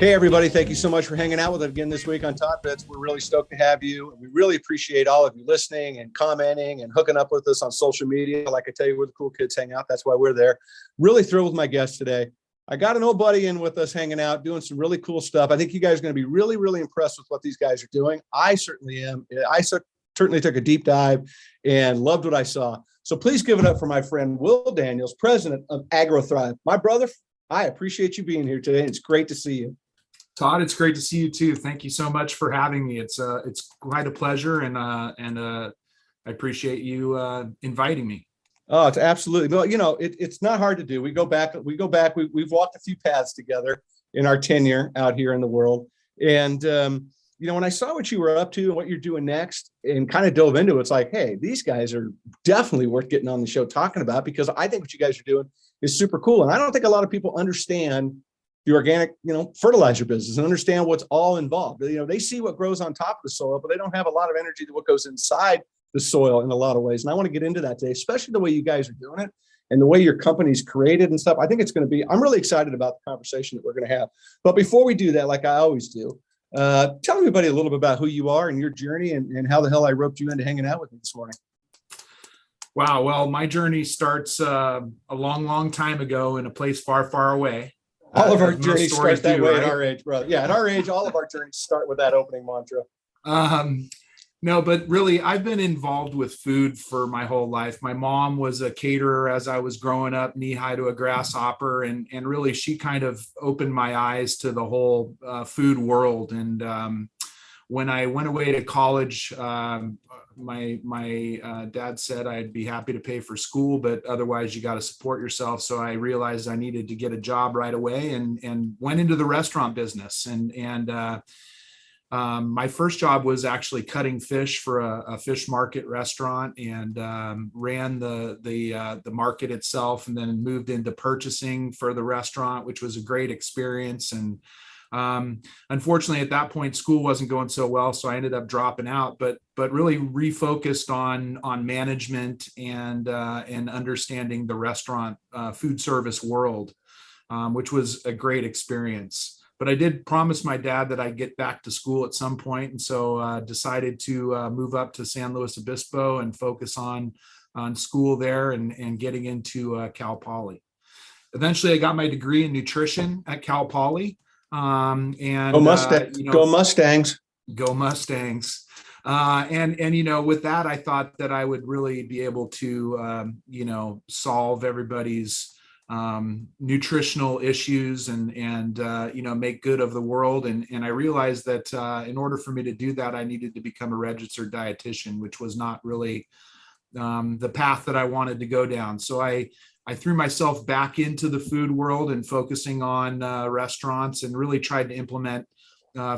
Hey, everybody. Thank you so much for hanging out with us again this week on Todd-Bits. We're really stoked to have you. We really appreciate all of you listening and commenting and hooking up with us on social media. Like I tell you, where the cool kids hang out. That's why we're there. Really thrilled with my guest today. I got an old buddy in with us hanging out, doing some really cool stuff. I think you guys are going to be really, really impressed with what these guys are doing. I certainly am. I certainly took a deep dive and loved what I saw. So please give it up for my friend, Will Daniels, president of AgroThrive. My brother, I appreciate you being here today. It's great to see you. Todd, it's great to see you too. Thank you so much for having me. It's quite a pleasure, and I appreciate you inviting me. Oh, it's absolutely. Well, it's not hard to do. We go back. We've walked a few paths together in our tenure out here in the world. And, when I saw what you were up to and what you're doing next and kind of dove into it, it's like, hey, these guys are definitely worth getting on the show talking about, because I think what you guys are doing is super cool. And I don't think a lot of people understand the organic, fertilizer business and understand what's all involved. They see what grows on top of the soil, but they don't have a lot of energy to what goes inside the soil in a lot of ways. And I want to get into that today, especially the way you guys are doing it and the way your company's created and stuff. I think it's going to be, I'm really excited about the conversation that we're going to have. But before we do that, like I always do, tell everybody a little bit about who you are and your journey and how the hell I roped you into hanging out with me this morning. Wow. Well, my journey starts a long, long time ago in a place far, far away. All of our journeys start that way, right? At our age, brother. Yeah, at our age, all of our journeys start with that opening mantra. No, but really, I've been involved with food for my whole life. My mom was a caterer as I was growing up, knee-high to a grasshopper, and really, she kind of opened my eyes to the whole food world. And when I went away to college, my dad said I'd be happy to pay for school, but otherwise you got to support yourself. So I realized I needed to get a job right away and went into the restaurant business. And my first job was actually cutting fish for a fish market restaurant, and ran the market itself, and then moved into purchasing for the restaurant, which was a great experience. And unfortunately, at that point, school wasn't going so well, so I ended up dropping out. But really refocused on management and understanding the restaurant food service world, which was a great experience. But I did promise my dad that I'd get back to school at some point, and so decided to move up to San Luis Obispo and focus on school there and getting into Cal Poly. Eventually, I got my degree in nutrition at Cal Poly. And go Mustangs. Go Mustangs. And with that, I thought that I would really be able to solve everybody's nutritional issues and make good of the world. And I realized that in order for me to do that, I needed to become a registered dietitian, which was not really the path that I wanted to go down. So I threw myself back into the food world and focusing on restaurants, and really tried to implement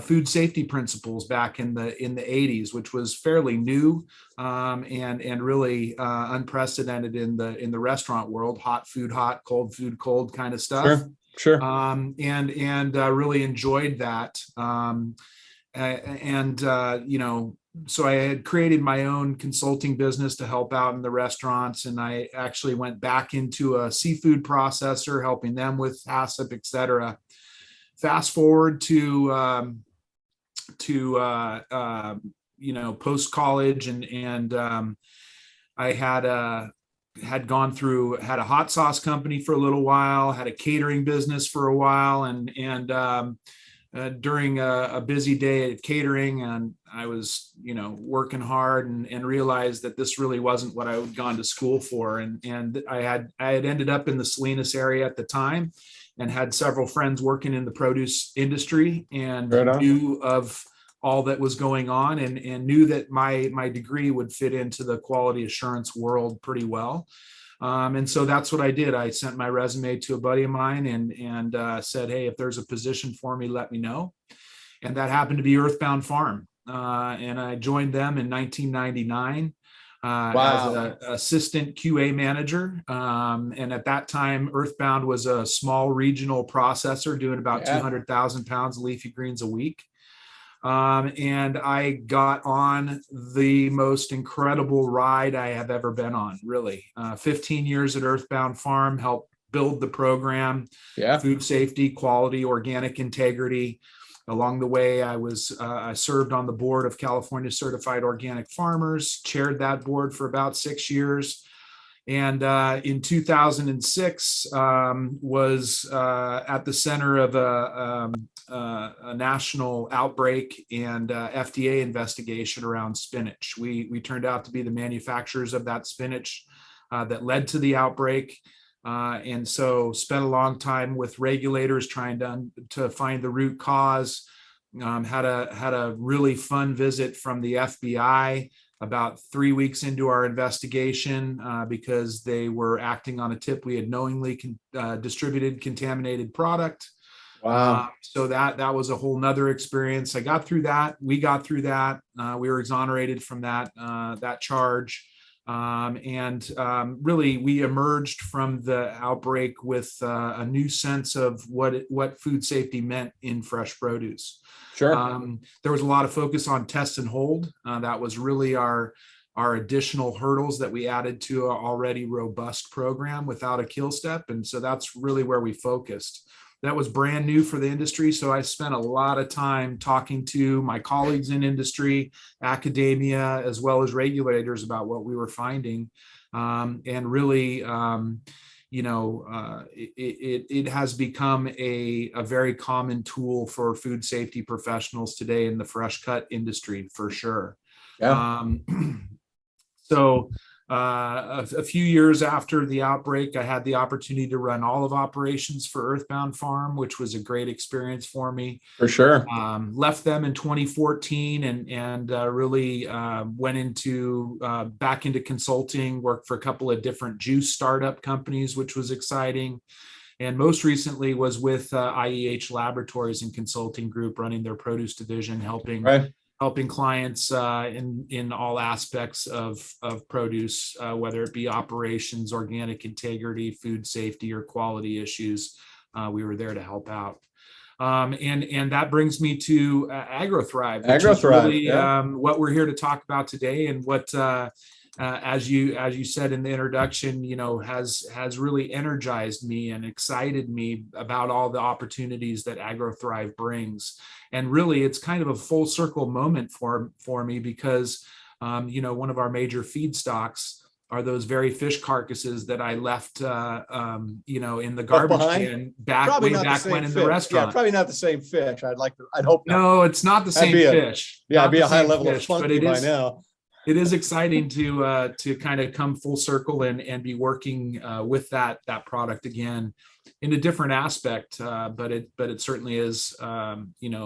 food safety principles back in the 80s, which was fairly new and really unprecedented in the restaurant world. Hot food hot, cold food cold kind of stuff. Sure. And really enjoyed that. So I had created my own consulting business to help out in the restaurants, and I actually went back into a seafood processor, helping them with HACCP, et cetera. Fast forward to post college, and I had a hot sauce company for a little while, had a catering business for a while, and during a busy day at catering, and I was working hard and realized that this really wasn't what I had gone to school for, and I had ended up in the Salinas area at the time, and had several friends working in the produce industry, and knew of all that was going on, and knew that my degree would fit into the quality assurance world pretty well. And so that's what I did. I sent my resume to a buddy of mine and said, hey, if there's a position for me, let me know. And that happened to be Earthbound Farm. And I joined them in 1999 as an assistant QA manager. And at that time, Earthbound was a small regional processor doing about 200,000 pounds of leafy greens a week. And I got on the most incredible ride I have ever been on, really. 15 years at Earthbound Farm, helped build the program. Yeah. Food safety, quality, organic integrity. Along the way, I served on the board of California Certified Organic Farmers, chaired that board for about 6 years. And in 2006, was at the center of a national outbreak and FDA investigation around spinach. We turned out to be the manufacturers of that spinach that led to the outbreak. And so spent a long time with regulators trying to find the root cause. Had a really fun visit from the FBI about 3 weeks into our investigation because they were acting on a tip we had knowingly distributed contaminated product. Wow. So that was a whole nother experience. I got through that. We got through that. We were exonerated from that charge. Really, we emerged from the outbreak with a new sense of what food safety meant in fresh produce. Sure. There was a lot of focus on test and hold. That was really our additional hurdles that we added to our already robust program without a kill step. And so that's really where we focused. That was brand new for the industry. So I spent a lot of time talking to my colleagues in industry, academia, as well as regulators about what we were finding. And really, it has become a very common tool for food safety professionals today in the fresh cut industry, for sure. Yeah. So a few years after the outbreak, I had the opportunity to run all of operations for Earthbound Farm, which was a great experience for me. For sure. Left them in 2014 and really went back into consulting, worked for a couple of different juice startup companies, which was exciting. And most recently was with IEH Laboratories and Consulting Group, running their produce division, helping clients in all aspects of produce, whether it be operations, organic integrity, food safety, or quality issues. We were there to help out. And that brings me to AgroThrive, which is really what we're here to talk about today, and what, as you said in the introduction, has really energized me and excited me about all the opportunities that AgroThrive brings. And really, it's kind of a full circle moment for me because, one of our major feedstocks are those very fish carcasses that I left, in the garbage can back when in the restaurant. Yeah, probably not the same fish. I'd hope not. No, it's not the same fish. Yeah, it'd be a high level of funky by now. It is exciting to kind of come full circle and be working with that product again in a different aspect, but it certainly is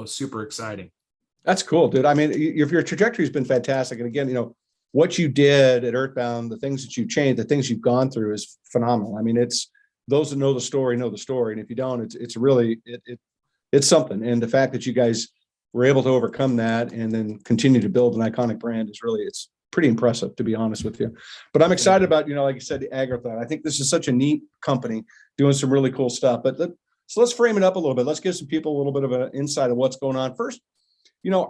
super exciting. That's cool, dude. I mean, your trajectory has been fantastic, and again, what you did at Earthbound, the things that you changed, the things you've gone through is phenomenal. I mean, it's those that know the story, and if you don't, it's really it's something. And the fact that you guys were able to overcome that and then continue to build an iconic brand is really, it's pretty impressive, to be honest with you. But I'm excited about, like you said, the AgroThrive. I think this is such a neat company doing some really cool stuff. But let's frame it up a little bit. Let's give some people a little bit of an insight of what's going on. First,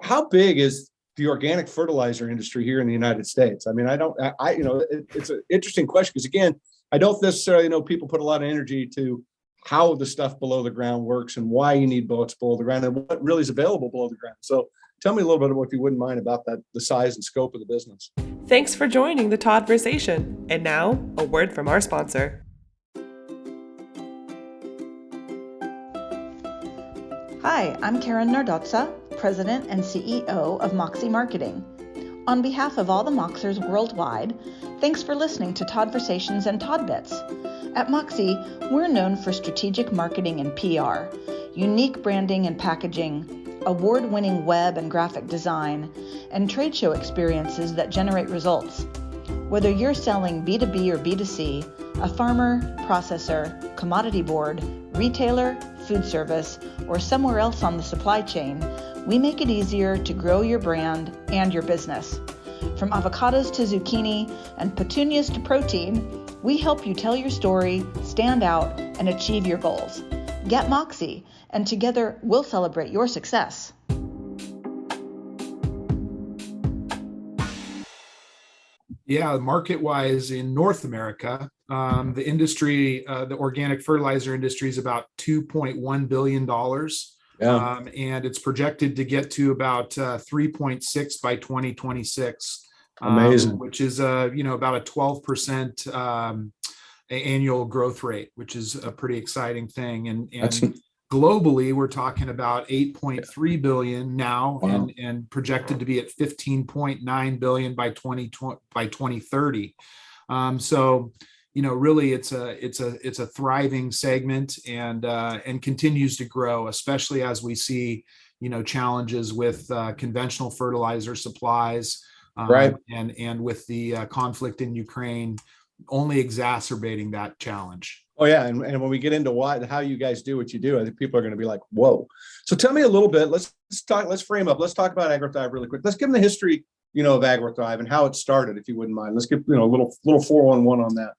how big is the organic fertilizer industry here in the United States? I mean, it's an interesting question because, again, I don't necessarily know people put a lot of energy to how the stuff below the ground works and why you need boats below the ground and what really is available below the ground. So tell me a little bit about, if you wouldn't mind, about the size and scope of the business. Thanks for joining the Todd-versation. And now, a word from our sponsor. Hi, I'm Karen Nardotza, President and CEO of Moxie Marketing. On behalf of all the Moxers worldwide, thanks for listening to Todd-versations and Todd Bits. At Moxie, we're known for strategic marketing and PR, unique branding and packaging, award-winning web and graphic design, and trade show experiences that generate results. Whether you're selling B2B or B2C, a farmer, processor, commodity board, retailer, food service, or somewhere else on the supply chain, we make it easier to grow your brand and your business. From avocados to zucchini and petunias to protein, we help you tell your story, stand out, and achieve your goals. Get Moxie, and together we'll celebrate your success. Yeah, market-wise in North America, The industry, the organic fertilizer industry, is about $2.1 billion. Yeah. And it's projected to get to about 3.6 by 2026, Amazing. which is about a 12% annual growth rate, which is a pretty exciting thing. And globally, we're talking about 8.3 billion now. Wow. and projected to be at 15.9 billion by 2030. So really it's a thriving segment, and continues to grow, especially as we see challenges with conventional fertilizer supplies, right, and with the conflict in Ukraine only exacerbating that challenge. Oh yeah, and when we get into how you guys do what you do, I think people are going to be like, "Whoa!" So tell me a little bit. Let's frame up. Let's talk about AgroThrive really quick. Let's give them the history, of AgroThrive and how it started, if you wouldn't mind. Let's give a little 411 on that.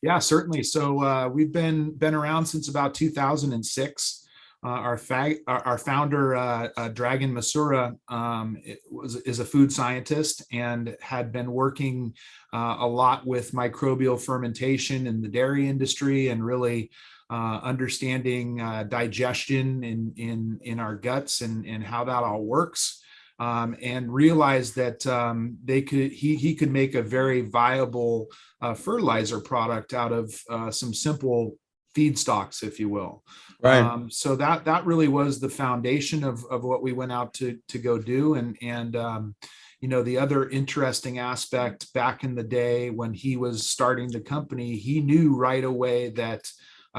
Yeah, certainly. So we've been around since about 2006. Our founder, Dragan Masura, is a food scientist and had been working a lot with microbial fermentation in the dairy industry, and really understanding digestion in our guts and how that all works. And realized that he could make a very viable fertilizer product out of some simple feedstocks, if you will. Right. So that really was the foundation of what we went out to go do. And the other interesting aspect, back in the day when he was starting the company, he knew right away that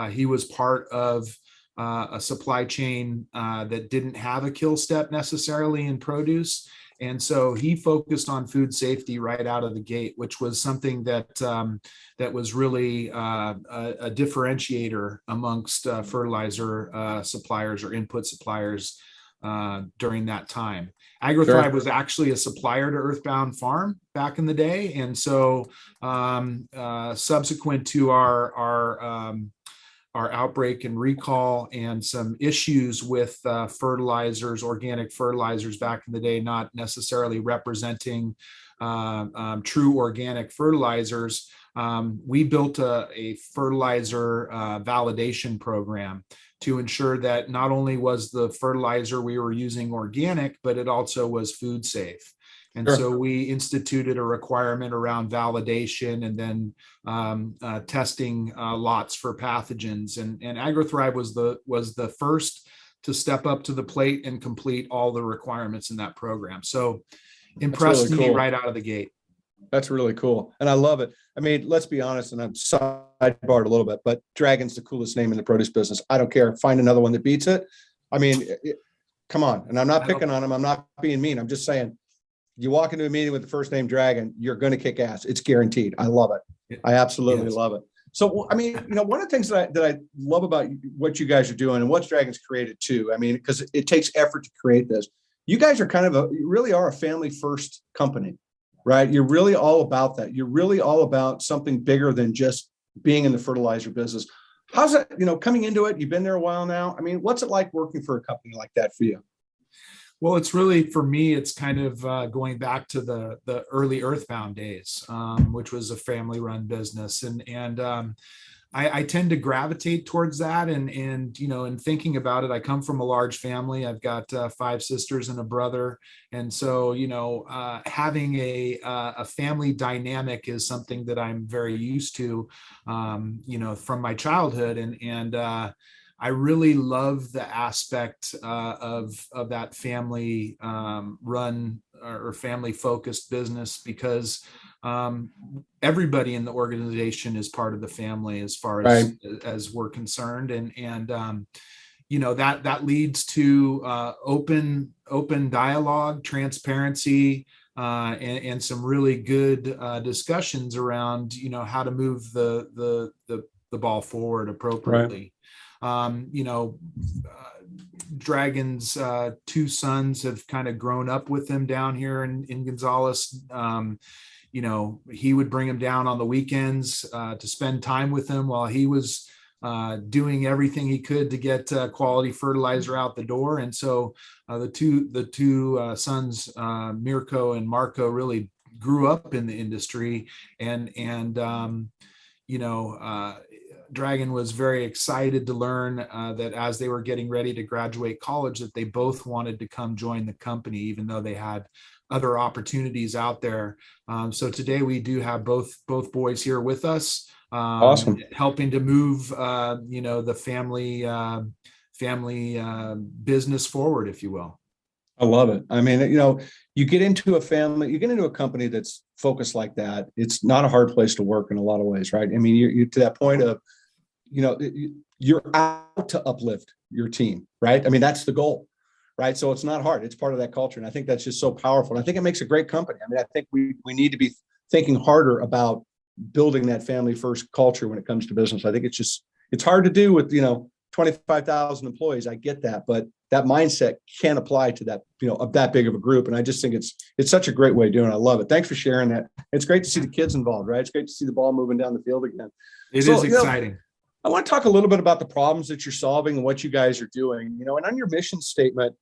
he was part of a supply chain that didn't have a kill step necessarily in produce. And so he focused on food safety right out of the gate, which was something that was really a differentiator amongst fertilizer suppliers or input suppliers during that time. AgroThrive was actually a supplier to Earthbound Farm back in the day. And so subsequent to our outbreak and recall and some issues with fertilizers, organic fertilizers back in the day, not necessarily representing true organic fertilizers, we built a fertilizer validation program to ensure that not only was the fertilizer we were using organic, but it also was food safe. And so we instituted a requirement around validation, and then testing lots for pathogens. And AgroThrive was the first to step up to the plate and complete all the requirements in that program. So impressed me right out of the gate. That's really cool. And I love it. I mean, let's be honest, and I'm sidebarred a little bit, but Dragon's the coolest name in the produce business. I don't care. Find another one that beats it. I mean, come on. And I'm not picking on him. I'm not being mean. I'm just saying, you walk into a meeting with the first name Dragon, you're going to kick ass. It's guaranteed. I love it. I absolutely love it. So, I mean, one of the things that I love about what you guys are doing and what Dragon's created too, I mean, because it takes effort to create this. You guys are you really are a family first company, right? You're really all about that. You're really all about something bigger than just being in the fertilizer business. How's that, coming into it? You've been there a while now. I mean, what's it like working for a company like that for you? Well, it's really, for me, it's kind of going back to the early Earthbound days, which was a family-run business, and I tend to gravitate towards that. And in thinking about it, I come from a large family. I've got 5 sisters and a brother, and so having a family dynamic is something that I'm very used to, from my childhood, and I really love the aspect of that family run or family focused business, because everybody in the organization is part of the family as far as we're concerned, and that leads to open dialogue, transparency, and some really good discussions around how to move the ball forward appropriately. Dragon's 2 sons have kind of grown up with him down here in Gonzales. He would bring him down on the weekends to spend time with him while he was doing everything he could to get quality fertilizer out the door. And so the two sons, Mirko and Marco, really grew up in the industry, and Dragon was very excited to learn that as they were getting ready to graduate college, that they both wanted to come join the company, even though they had other opportunities out there. So today we do have both boys here with us, Awesome. helping to move, the family business forward, if you will. I love it. I mean, you get into a family, you get into a company that's focused like that. It's not a hard place to work in a lot of ways, right? I mean, you're to that point of, you're out to uplift your team, right? I mean, that's the goal, right? So it's not hard. It's part of that culture. And I think that's just so powerful. And I think it makes a great company. I mean, I think we need to be thinking harder about building that family first culture when it comes to business. I think it's hard to do with, 25,000 employees. I get that, but that mindset can apply to that, of that big of a group. And I just think it's such a great way of doing it. I love it. Thanks for sharing that. It's great to see the kids involved, right? It's great to see the ball moving down the field again. It is exciting. I want to talk a little bit about the problems that you're solving and what you guys are doing, and on your mission statement,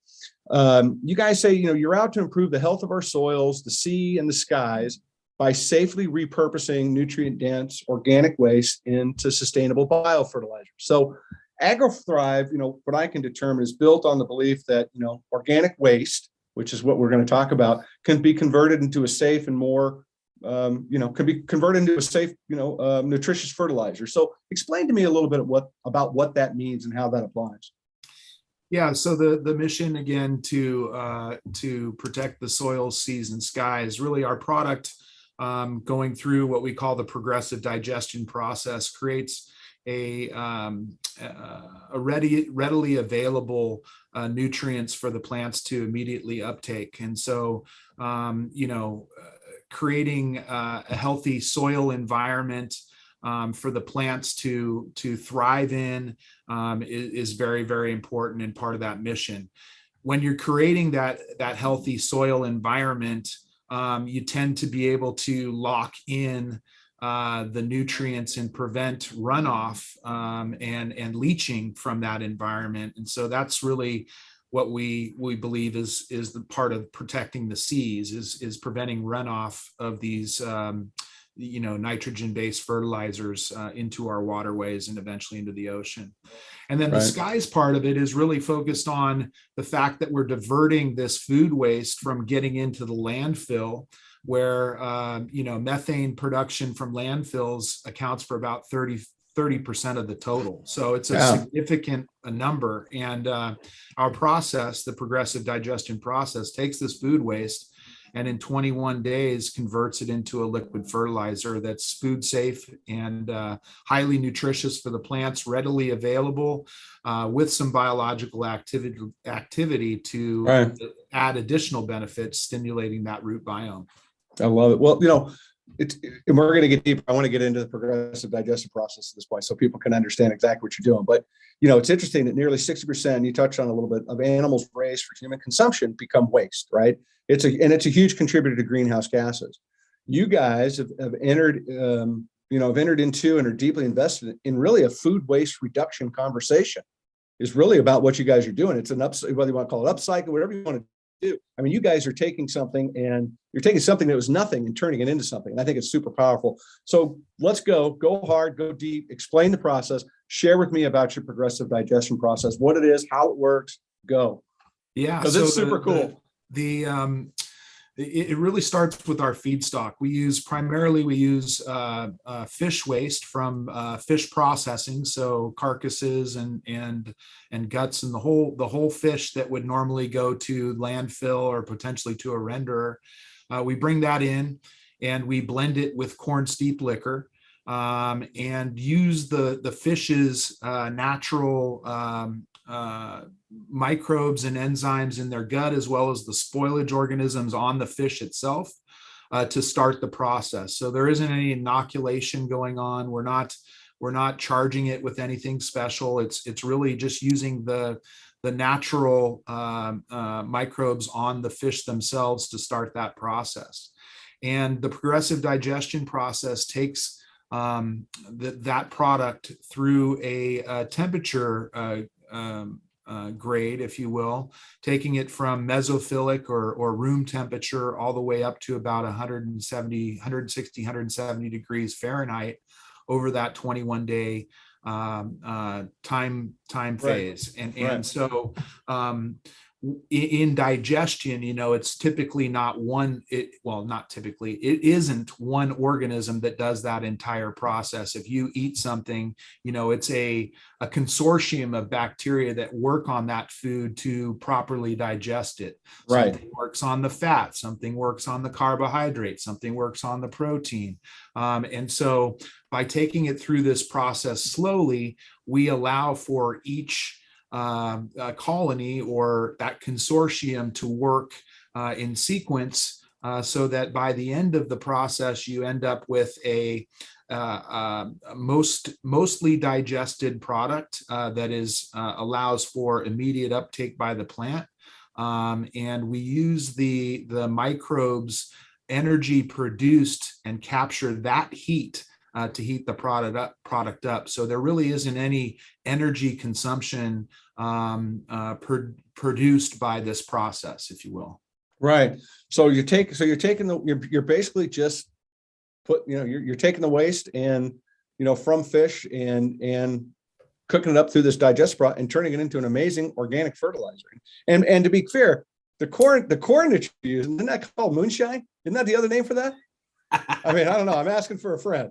you guys say, you're out to improve the health of our soils, the sea and the skies by safely repurposing nutrient dense organic waste into sustainable bio-fertilizers. So AgroThrive, what I can determine is built on the belief that, organic waste, which is what we're going to talk about, can be converted into a safe and more, can be converted into a safe, nutritious fertilizer. So explain to me a little bit about what that means and how that applies. Yeah, so the mission, again, to protect the soils, seas, and skies, really our product, going through what we call the Progressive Digestion Process, creates a readily available nutrients for the plants to immediately uptake. And so, creating a healthy soil environment for the plants to thrive in is very, very important and part of that mission. When you're creating that healthy soil environment, you tend to be able to lock in the nutrients and prevent runoff and leaching from that environment. And so that's really what we believe is the part of protecting the seas, is preventing runoff of these nitrogen-based fertilizers into our waterways and eventually into the ocean. And then the skies part of it is really focused on the fact that we're diverting this food waste from getting into the landfill, where methane production from landfills accounts for about 30% of the total. So it's a significant number. And our process, the Progressive Digestion Process, takes this food waste and in 21 days converts it into a liquid fertilizer that's food safe and highly nutritious for the plants, readily available, with some biological activity to add additional benefits, stimulating that root biome. I love it. Well, and we're going to get deeper. I want to get into the Progressive Digestion Process at this point so people can understand exactly what you're doing. But, it's interesting that nearly 60%, you touched on a little bit, of animals raised for human consumption become waste, right? It's a huge contributor to greenhouse gases. You guys have entered, into and are deeply invested in really a food waste reduction conversation. Is really about what you guys are doing. It's whether you want to call it upcycle, whatever you want to do. I mean, you guys are taking something that was nothing and turning it into something. And I think it's super powerful. So let's go hard, go deep, explain the process, share with me about your Progressive Digestion Process, what it is, how it works, go. Yeah. Because it's super cool. It really starts with our feedstock. We use fish waste from fish processing, so carcasses and guts and the whole fish that would normally go to landfill or potentially to a renderer. We bring that in and we blend it with corn steep liquor, and use the fish's natural microbes and enzymes in their gut, as well as the spoilage organisms on the fish itself, to start the process. So there isn't any inoculation going on. We're not charging it with anything special. It's really just using the natural microbes on the fish themselves to start that process. And the Progressive Digestion Process takes that product through a temperature grade, if you will, taking it from mesophilic or room temperature all the way up to about 160, 170 degrees Fahrenheit over that 21-day time phase. And so in digestion, it's typically not not typically, it isn't one organism that does that entire process. If you eat something, it's a consortium of bacteria that work on that food to properly digest it. Right. Something works on the fat, something works on the carbohydrate, something works on the protein. And so by taking it through this process slowly, we allow for each colony or that consortium to work in sequence, so that by the end of the process, you end up with a mostly digested product that is allows for immediate uptake by the plant. And we use the microbes energy produced and capture that heat to heat the product up. So there really isn't any energy consumption produced by this process, if you will. Right. So you're basically just you're taking the waste and, from fish and cooking it up through this digestible process and turning it into an amazing organic fertilizer. And to be fair, the corn that you use, isn't that called moonshine? Isn't that the other name for that? I mean, I don't know. I'm asking for a friend.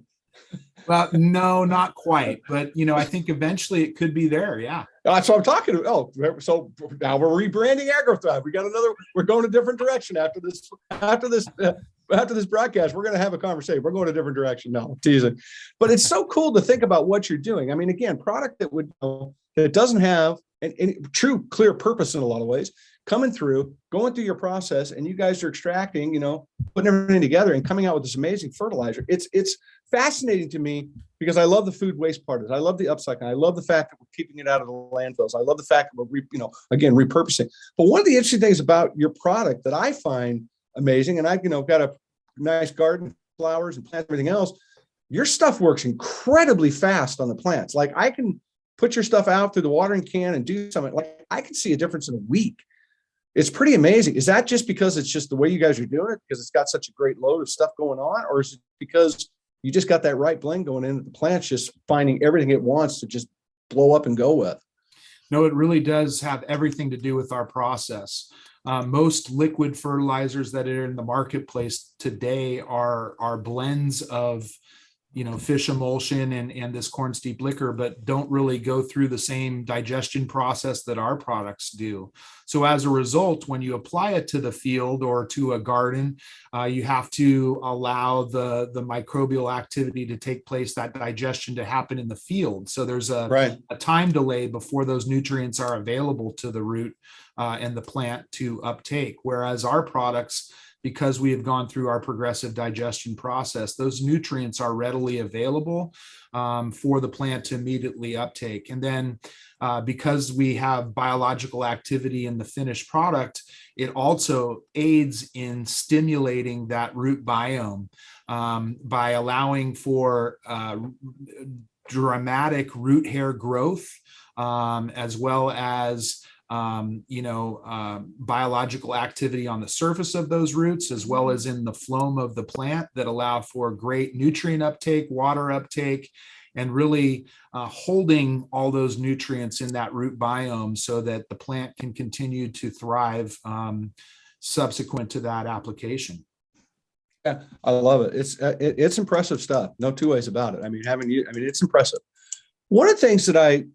Well, no, not quite. But, I think eventually it could be there. Yeah. That's what I'm talking about. Oh, so now we're rebranding AgroThrive. We're going a different direction after this broadcast. We're going to have a conversation. We're going a different direction. No, I'm teasing. But it's so cool to think about what you're doing. I mean, again, product that doesn't have any true clear purpose in a lot of ways, coming through, going through your process, and you guys are extracting, putting everything together and coming out with this amazing fertilizer. It's fascinating to me because I love the food waste part of it. I love the upcycling. I love the fact that we're keeping it out of the landfills. I love the fact that we're, repurposing. But one of the interesting things about your product that I find amazing, and I've, got a nice garden, flowers and plants, everything else, your stuff works incredibly fast on the plants. Like I can put your stuff out through the watering can and do something. Like I can see a difference in a week. It's pretty amazing. Is that just because it's just the way you guys are doing it, because it's got such a great load of stuff going on? Or is it because you just got that right blend going in, the plant's just finding everything it wants to just blow up and go with? No, it really does have everything to do with our process. Most liquid fertilizers that are in the marketplace today are blends of fish emulsion and this corn steep liquor, but don't really go through the same digestion process that our products do. So as a result, when you apply it to the field or to a garden, you have to allow the microbial activity to take place, that digestion to happen in the field. So there's a time delay before those nutrients are available to the root and the plant to uptake. Whereas our products, because we have gone through our progressive digestion process, those nutrients are readily available for the plant to immediately uptake. And then because we have biological activity in the finished product, it also aids in stimulating that root biome by allowing for dramatic root hair growth, as well as biological activity on the surface of those roots, as well as in the phloem of the plant, that allow for great nutrient uptake, water uptake, and really holding all those nutrients in that root biome so that the plant can continue to thrive subsequent to that application. Yeah, I love it. It's impressive stuff. No two ways about it. I mean, it's impressive. One of the things that I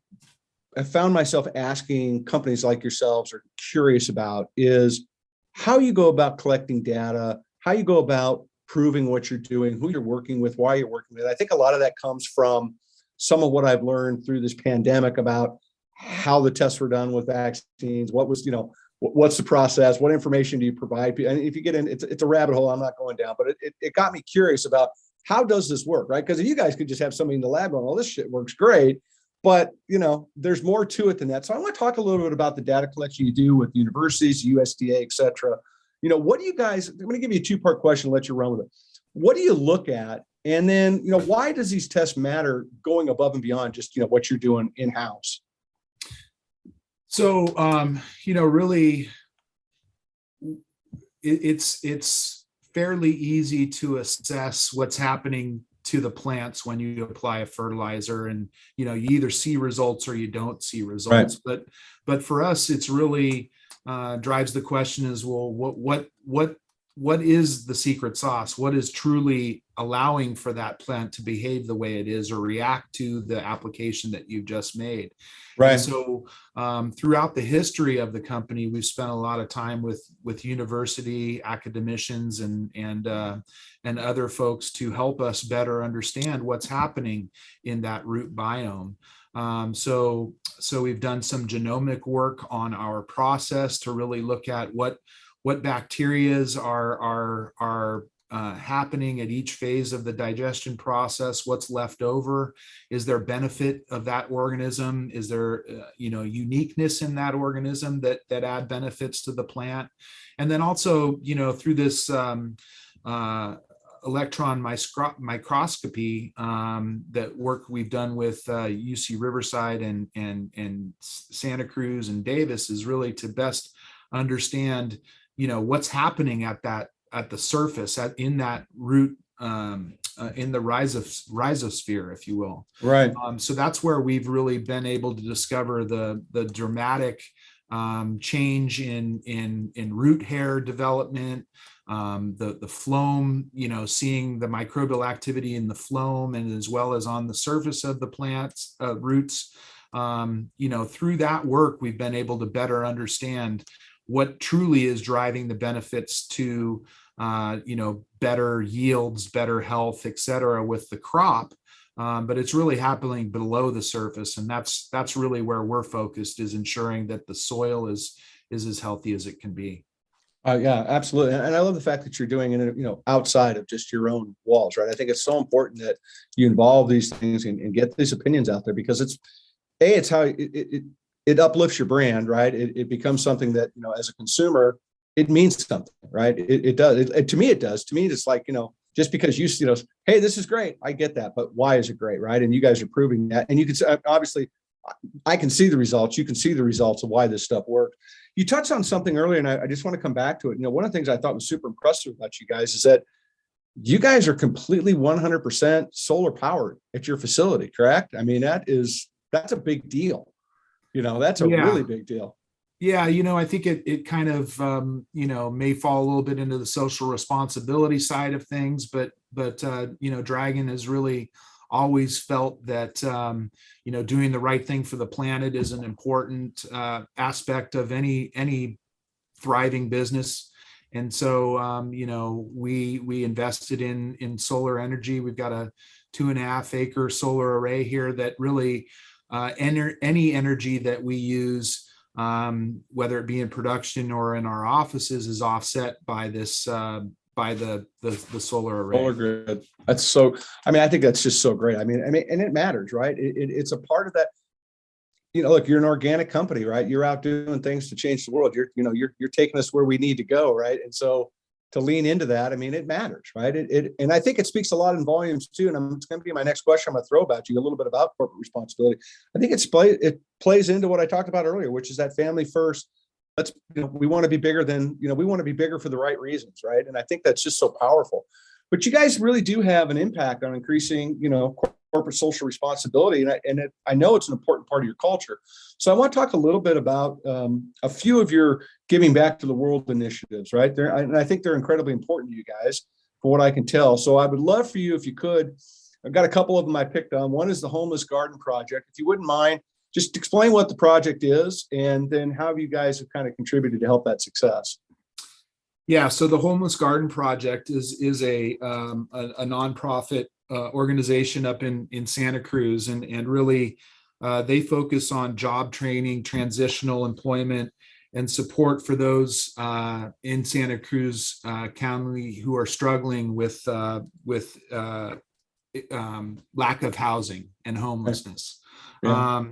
found myself asking companies like yourselves are curious about is how you go about collecting data, how you go about proving what you're doing, who you're working with, why you're working with. I think a lot of that comes from some of what I've learned through this pandemic about how the tests were done with vaccines. What was, what's the process? What information do you provide? And if you get in, it's a rabbit hole I'm not going down, but it got me curious about how does this work, right? Because you guys could just have somebody in the lab going, "Well, this shit works great." But, there's more to it than that. So I want to talk a little bit about the data collection you do with universities, USDA, et cetera. What do you guys, I'm going to give you a two-part question, let you run with it. What do you look at? And then, why does these tests matter going above and beyond just, what you're doing in-house? So, really, it's fairly easy to assess what's happening to the plants when you apply a fertilizer, and you either see results or you don't see results. Right. But for us, it's really drives the question is, well, what is the secret sauce? What is truly allowing for that plant to behave the way it is or react to the application that you've just made? Right. And so throughout the history of the company, we've spent a lot of time with university academicians and other folks to help us better understand what's happening in that root biome. So we've done some genomic work on our process to really look at what bacterias are happening at each phase of the digestion process, what's left over, is there benefit of that organism, is there uniqueness in that organism that add benefits to the plant, and then also through this electron microscopy that work we've done with UC Riverside and Santa Cruz and Davis is really to best understand what's happening at the surface in that root in the rhizosphere, if you will. Right. So that's where we've really been able to discover the dramatic change in root hair development, the phloem, seeing the microbial activity in the phloem and as well as on the surface of the plant's roots. Through that work, we've been able to better understand what truly is driving the benefits to better yields, better health, et cetera, with the crop. But it's really happening below the surface, and that's really where we're focused, is ensuring that the soil is as healthy as it can be. Yeah, absolutely. And I love the fact that you're doing it, outside of just your own walls, right? I think it's so important that you involve these things and get these opinions out there, because it's how it uplifts your brand, right? It becomes something that, as a consumer, it means something, right? It does. To me, it does. To me, it's like, just because you hey, this is great. I get that, but why is it great, right? And you guys are proving that. And you can obviously, I can see the results. You can see the results of why this stuff works. You touched on something earlier, and I just want to come back to it. One of the things I thought was super impressive about you guys is that you guys are completely 100% solar powered at your facility, correct? I mean, that's a big deal. That's a really big deal. Yeah, I think it kind of may fall a little bit into the social responsibility side of things, but Dragon has really always felt that doing the right thing for the planet is an important aspect of any thriving business. And so we invested in solar energy. We've got a 2.5 acre solar array here that really any energy that we use, whether it be in production or in our offices, is offset by this by the solar array. Solar grid. That's so. I think that's just so great. I mean, and it matters, right? It's a part of that. Look, you're an organic company, right? You're out doing things to change the world. You're taking us where we need to go, right? And so to lean into that, it matters, right? And I think it speaks a lot in volumes too. And it's going to be my next question. I'm going to throw about you a little bit about corporate responsibility. I think it plays into what I talked about earlier, which is that family first. We want to be bigger than, we want to be bigger for the right reasons, right? And I think that's just so powerful. But you guys really do have an impact on increasing, corporate social responsibility. And I know it's an important part of your culture. So I want to talk a little bit about a few of your giving back to the world initiatives, right? And I think they're incredibly important to you guys, from what I can tell. So I would love for you, if you could, I've got a couple of them I picked on. One is the Homeless Garden Project. If you wouldn't mind, just explain what the project is, and then how you guys have kind of contributed to help that success. Yeah, so the Homeless Garden Project is a nonprofit organization up in Santa Cruz, and really they focus on job training, transitional employment, and support for those in Santa Cruz County who are struggling with lack of housing and homelessness. Yeah.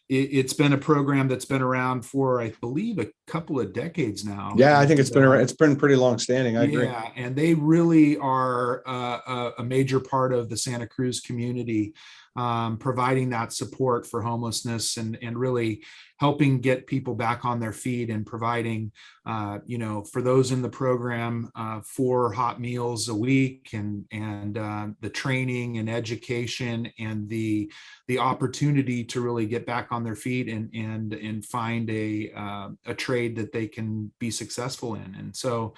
It's been a program that's been around for, I believe, a couple of decades now. Yeah, I think it's been around. It's been pretty long standing. I agree. Yeah, and they really are a major part of the Santa Cruz community, providing that support for homelessness and really helping get people back on their feet and providing, for those in the program, 4 hot meals a week, and the training and education and the opportunity to really get back on their feet and find a trade that they can be successful in. And so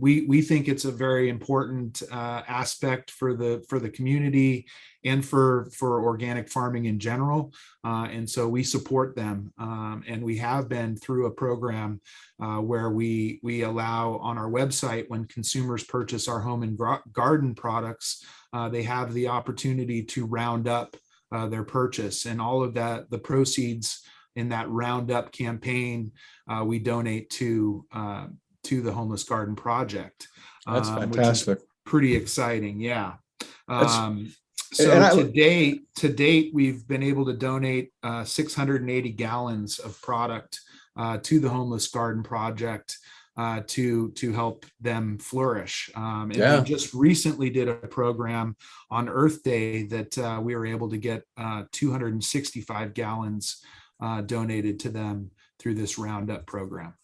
we think it's a very important aspect for the community and for organic farming in general. And so we support them. And we have been through a program where we allow on our website, when consumers purchase our home and garden products, they have the opportunity to round up their purchase, and all of that, the proceeds in that roundup campaign, we donate to the Homeless Garden Project. That's fantastic. Which is pretty exciting. Yeah. So to date, we've been able to donate 680 gallons of product to the Homeless Garden Project to help them flourish. And we just recently did a program on Earth Day that we were able to get 265 gallons donated to them through this Roundup program.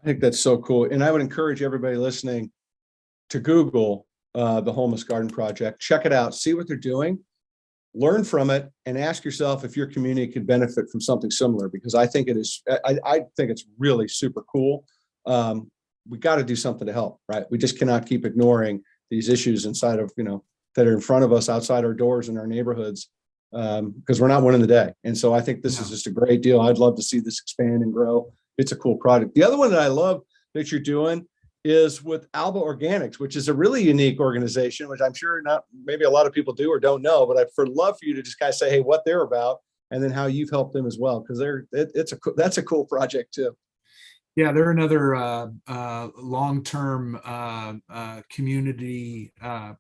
I think that's so cool. And I would encourage everybody listening to Google the Homeless Garden Project, check it out, see what they're doing, learn from it, and ask yourself if your community could benefit from something similar, because I think it is, I think it's really super cool. We got to do something to help, right? We just cannot keep ignoring these issues inside of, that are in front of us, outside our doors in our neighborhoods, because we're not winning the day. And so I think this is just a great deal. I'd love to see this expand and grow. It's a cool product. The other one that I love that you're doing is with Alba Organics, which is a really unique organization, which I'm sure not maybe a lot of people do or don't know, but I'd love for you to just kind of say, hey, what they're about, and then how you've helped them as well, because that's a cool project too. Yeah, they're another long-term community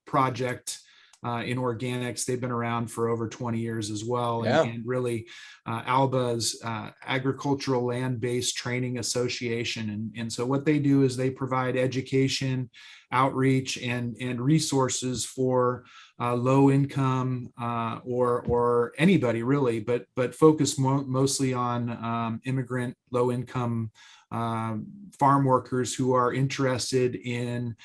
project in organics. They've been around for over 20 years as well. And really Alba's Agricultural Land-Based Training Association. And so what they do is they provide education, outreach, and resources for low income or anybody really, but focus mostly on immigrant, low income farm workers who are interested in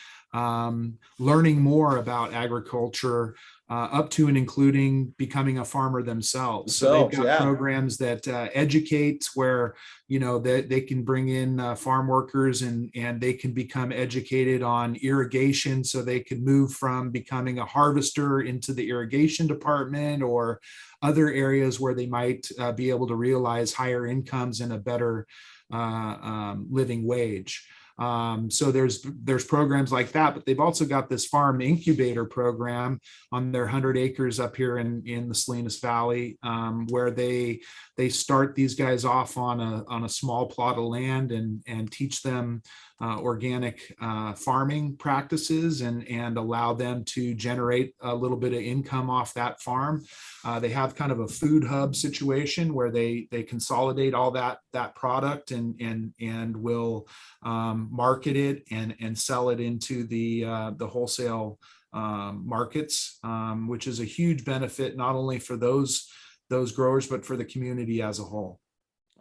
learning more about agriculture, up to and including becoming a farmer themselves. So they've got programs that educate, where they can bring in farm workers and they can become educated on irrigation, so they can move from becoming a harvester into the irrigation department or other areas where they might be able to realize higher incomes and a better living wage. So there's programs like that, but they've also got this farm incubator program on their 100 acres up here in the Salinas Valley, where they start these guys off on a small plot of land and teach them organic farming practices and allow them to generate a little bit of income off that farm. They have kind of a food hub situation where they consolidate all that product and will market it and sell it into the wholesale markets, which is a huge benefit not only for those growers but for the community as a whole.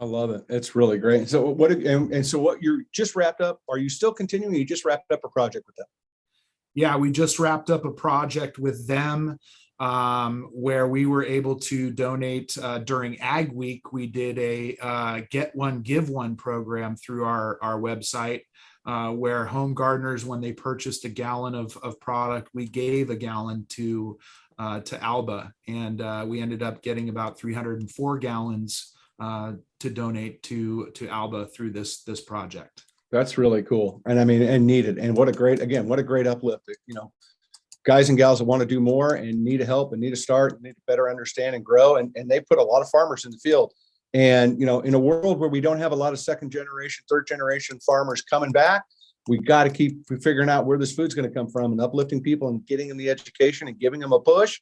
I love it. It's really great. So what you're just wrapped up? Are you still continuing? You just wrapped up a project with them? Yeah, we just wrapped up a project with them where we were able to donate during Ag Week. We did a Get One, Give One program through our website, where home gardeners, when they purchased a gallon of product, we gave a gallon to Alba, and we ended up getting about 304 gallons to donate to Alba through this project. That's really cool. And I mean, and needed. And what a great uplift. Guys and gals that want to do more and need help and need to start and need to better understand and grow. And they put a lot of farmers in the field. And, in a world where we don't have a lot of second generation, third generation farmers coming back, we got to keep figuring out where this food's going to come from and uplifting people and getting them the education and giving them a push.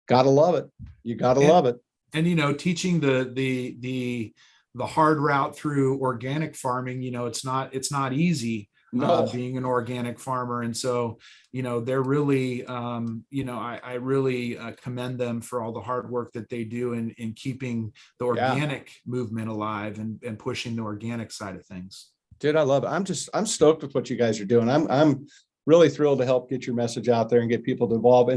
Got to love it. You got to love it. And, teaching the hard route through organic farming, it's not easy. No. being an organic farmer. And so, they're really, I really commend them for all the hard work that they do in keeping the organic movement alive and pushing the organic side of things. Dude, I love it. I'm stoked with what you guys are doing. I'm really thrilled to help get your message out there and get people to evolve.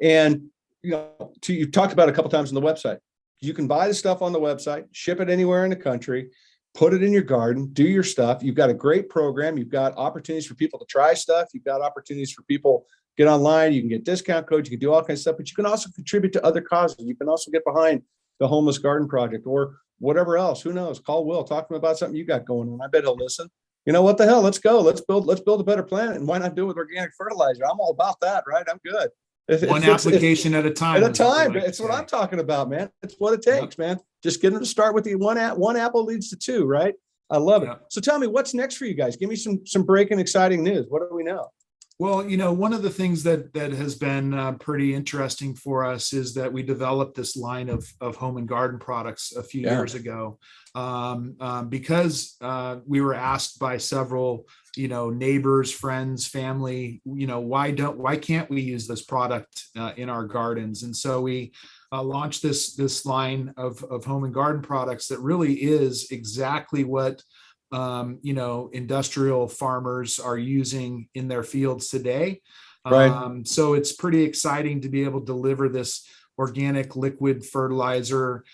And you've talked about it a couple of times on the website. You can buy the stuff on the website, ship it anywhere in the country, put it in your garden, do your stuff. You've got a great program. You've got opportunities for people to try stuff. You've got opportunities for people get online. You can get discount codes. You can do all kinds of stuff, but you can also contribute to other causes. You can also get behind the Homeless Garden Project or whatever else. Who knows? Call Will, talk to him about something you got going on. I bet he'll listen. What the hell? Let's go. Let's build a better planet. And why not do it with organic fertilizer? I'm all about that, right? I'm good. One application at a time. At a time. It's what I'm talking about, man. It's what it takes, man. Just get them to start with the one apple leads to two, right? I love it. So tell me, what's next for you guys? Give me some breaking, exciting news. What do we know? Well, one of the things that has been pretty interesting for us is that we developed this line of home and garden products a few years ago, because we were asked by several neighbors, friends, family, why can't we use this product in our gardens? And so we launched this line of home and garden products that really is exactly what industrial farmers are using in their fields today. Right. So it's pretty exciting to be able to deliver this organic liquid fertilizer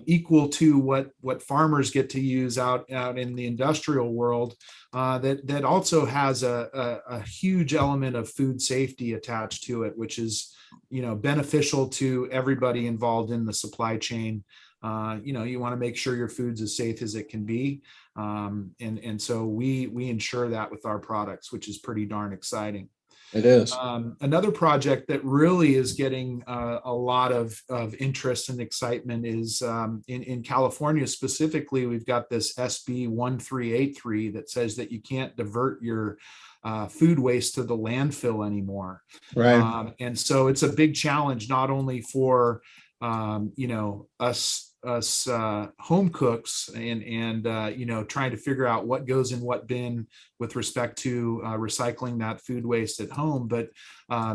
equal to what farmers get to use out in the industrial world, that also has a huge element of food safety attached to it, which is beneficial to everybody involved in the supply chain. You want to make sure your food's as safe as it can be, and so we ensure that with our products, which is pretty darn exciting. It is. Another project that really is getting a lot of interest and excitement is in California specifically. We've got this SB 1383 that says that you can't divert your food waste to the landfill anymore. Right. And so it's a big challenge, not only for us home cooks and trying to figure out what goes in what bin with respect to recycling that food waste at home, but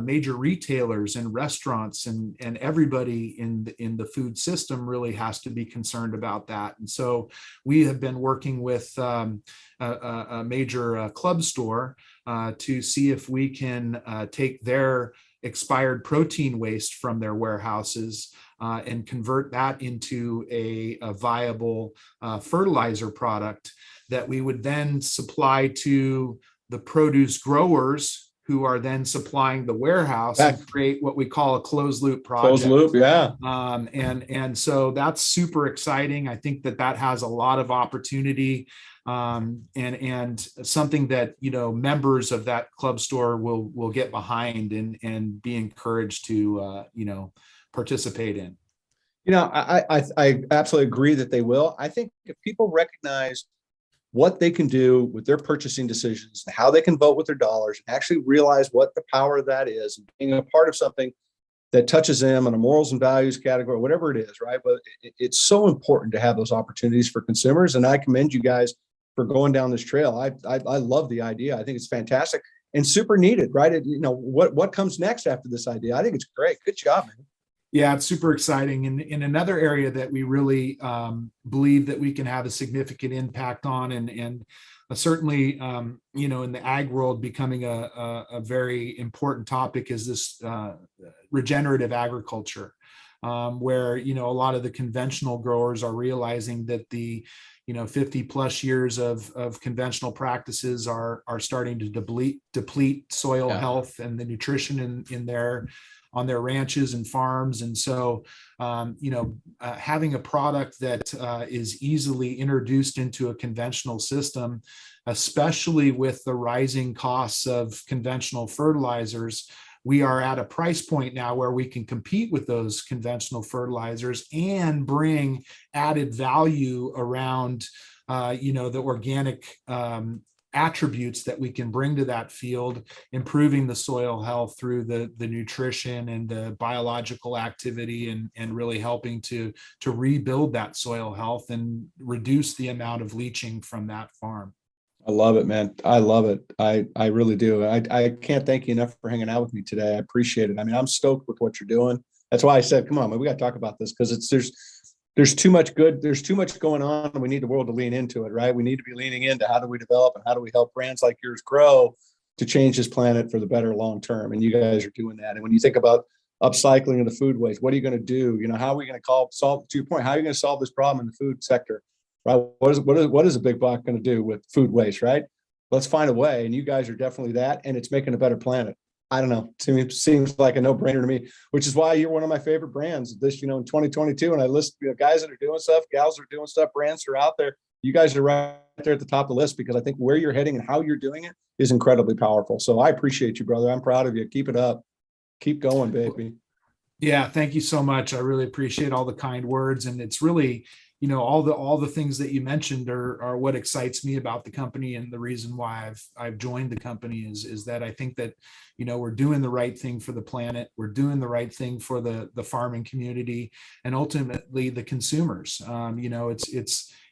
major retailers and restaurants and everybody in the food system really has to be concerned about that. And so we have been working with a major club store to see if we can take their expired protein waste from their warehouses and convert that into a viable fertilizer product that we would then supply to the produce growers, who are then supplying the warehouse and create what we call a closed loop project. Closed loop, yeah. And so that's super exciting. I think that has a lot of opportunity, and something that members of that club store will get behind and be encouraged to participate in. I absolutely agree that they will. I think if people recognize what they can do with their purchasing decisions, how they can vote with their dollars, and actually realize what the power of that is, and being a part of something that touches them on a morals and values category, whatever it is, right? But it's so important to have those opportunities for consumers. And I commend you guys for going down this trail. I love the idea. I think it's fantastic and super needed, right? What comes next after this idea? I think it's great. Good job, man. Yeah, it's super exciting. And in another area that we really believe that we can have a significant impact on, and certainly, in the ag world becoming a very important topic, is this regenerative agriculture, where, a lot of the conventional growers are realizing that the 50 plus years of conventional practices are starting to deplete soil health and the nutrition on their ranches and farms. And so, having a product that is easily introduced into a conventional system, especially with the rising costs of conventional fertilizers, we are at a price point now where we can compete with those conventional fertilizers and bring added value around, the organic attributes that we can bring to that field, improving the soil health through the nutrition and the biological activity, and really helping to rebuild that soil health and reduce the amount of leaching from that farm. I love it, man. I love it. I really do. I can't thank you enough for hanging out with me today. I appreciate it. I mean, I'm stoked with what you're doing. That's why I said, come on, man, we got to talk about this, because there's too much good. There's too much going on, and we need the world to lean into it, right? We need to be leaning into how do we develop and how do we help brands like yours grow to change this planet for the better long term. And you guys are doing that. And when you think about upcycling of the food waste, what are you going to do? How are we going to solve, to your point, how are you going to solve this problem in the food sector? Right? What is a big box going to do with food waste, right? Let's find a way. And you guys are definitely that. And it's making a better planet. I don't know. To me, it seems like a no-brainer to me, which is why you're one of my favorite brands this, in 2022. And I list, guys that are doing stuff, gals that are doing stuff, brands that are out there. You guys are right there at the top of the list, because I think where you're heading and how you're doing it is incredibly powerful. So I appreciate you, brother. I'm proud of you. Keep it up. Keep going, baby. Yeah, thank you so much. I really appreciate all the kind words, and it's really, all the things that you mentioned are what excites me about the company, and the reason why I've joined the company is that I think that we're doing the right thing for the planet, we're doing the right thing for the farming community, and ultimately the consumers.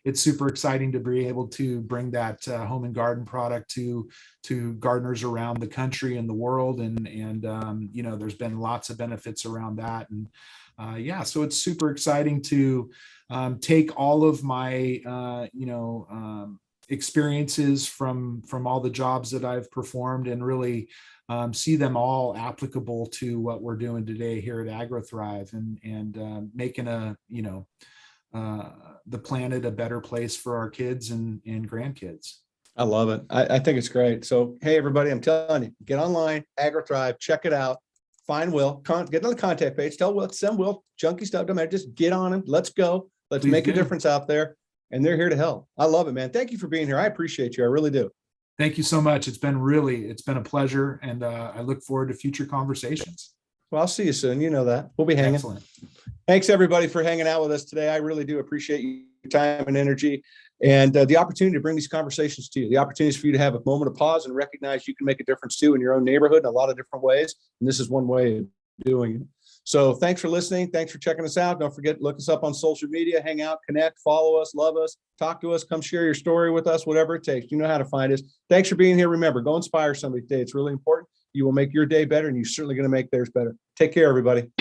It's super exciting to be able to bring that home and garden product to gardeners around the country and the world, and there's been lots of benefits around that, and so it's super exciting to take all of my experiences from all the jobs that I've performed, and really see them all applicable to what we're doing today here at AgroThrive, and making the planet a better place for our kids and grandkids. I love it. I think it's great. So, hey, everybody, I'm telling you, get online, AgroThrive, check it out. Find Will, get on the contact page, tell Will, send Will junky stuff, don't matter, just get on him. Let's go. Let's make a difference out there. And they're here to help. I love it, man. Thank you for being here. I appreciate you. I really do. Thank you so much. It's been a pleasure. And I look forward to future conversations. Well, I'll see you soon. You know that. We'll be hanging. Excellent. Thanks, everybody, for hanging out with us today. I really do appreciate your time and energy, and the opportunity to bring these conversations to you. The opportunities for you to have a moment of pause and recognize you can make a difference too in your own neighborhood in a lot of different ways. And this is one way of doing it. So thanks for listening. Thanks for checking us out. Don't forget, look us up on social media, hang out, connect, follow us, love us, talk to us, come share your story with us, whatever it takes. You know how to find us. Thanks for being here. Remember, go inspire somebody today. It's really important. You will make your day better, and you're certainly going to make theirs better. Take care, everybody.